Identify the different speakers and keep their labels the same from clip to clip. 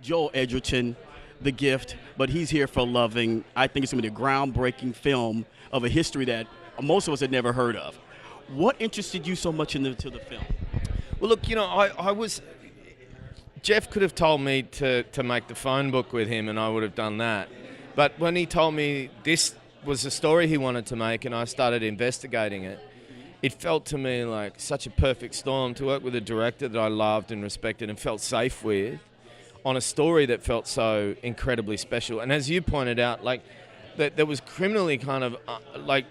Speaker 1: Joel Edgerton, The Gift, but he's here for Loving. I think it's going to be a groundbreaking film of a history that most of us had never heard of. What interested you so much into the film?
Speaker 2: Well, look, I was... Jeff could have told me to make the phone book with him, and I would have done that. But when he told me this was a story he wanted to make, and I started investigating it, it felt to me like such a perfect storm to work with a director that I loved and respected and felt safe with, on a story that felt so incredibly special. And as you pointed out, like, that was criminally kind of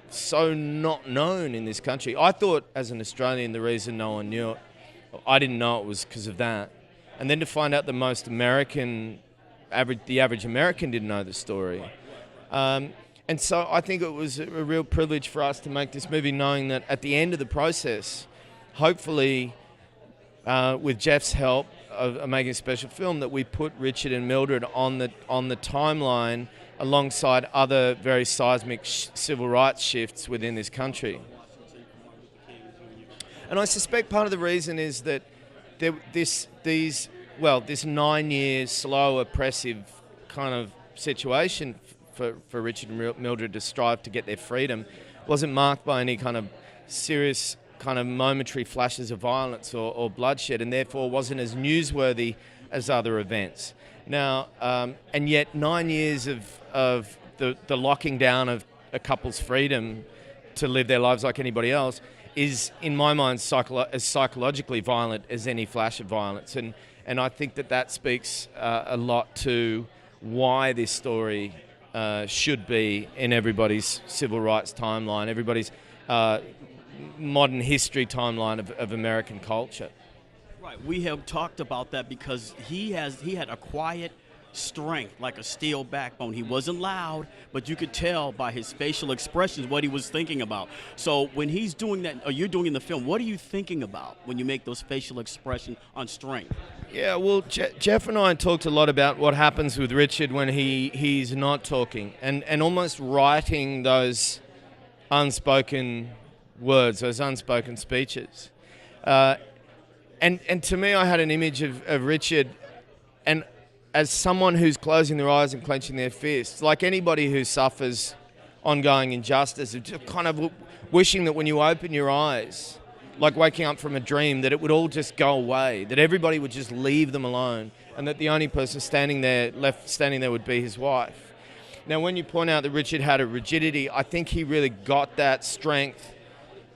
Speaker 2: so not known in this country. I thought as an Australian the reason no one knew it, I didn't know it was because of that. And then to find out the average American didn't know the story. And so I think it was a real privilege for us to make this movie, knowing that at the end of the process, hopefully with Jeff's help of making a special film, that we put Richard and Mildred on the timeline alongside other very seismic civil rights shifts within this country. And I suspect part of the reason is that this 9 years slow, oppressive kind of situation for Richard and Mildred to strive to get their freedom wasn't marked by any kind of serious kind of momentary flashes of violence or bloodshed, and therefore wasn't as newsworthy as other events. Now, and yet 9 years of the locking down of a couple's freedom to live their lives like anybody else is, in my mind, as psychologically violent as any flash of violence. And I think that speaks a lot to why this story should be in everybody's civil rights timeline, everybody's modern history timeline of American culture.
Speaker 1: Right, we have talked about that because he had a quiet strength, like a steel backbone. He wasn't loud, but you could tell by his facial expressions what he was thinking about. So when he's doing that, or you're doing in the film, what are you thinking about when you make those facial expressions on strength?
Speaker 2: Yeah, well, Jeff and I talked a lot about what happens with Richard when he's not talking, and almost writing those unspoken words, those unspoken speeches. And to me, I had an image of Richard, and as someone who's closing their eyes and clenching their fists, like anybody who suffers ongoing injustice, of just kind of wishing that when you open your eyes, like waking up from a dream, that it would all just go away, that everybody would just leave them alone, and that the only person standing there would be his wife. Now, when you point out that Richard had a rigidity, I think he really got that strength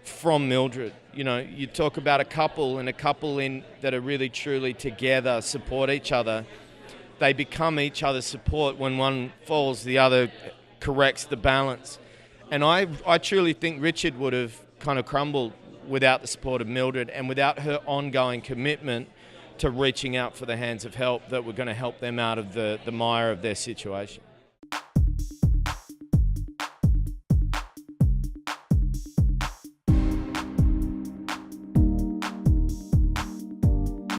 Speaker 2: from Mildred. You talk about a couple that are really truly together, support each other. They become each other's support. When one falls, the other corrects the balance. And I truly think Richard would have kind of crumbled without the support of Mildred and without her ongoing commitment to reaching out for the hands of help that were going to help them out of the mire of their situation.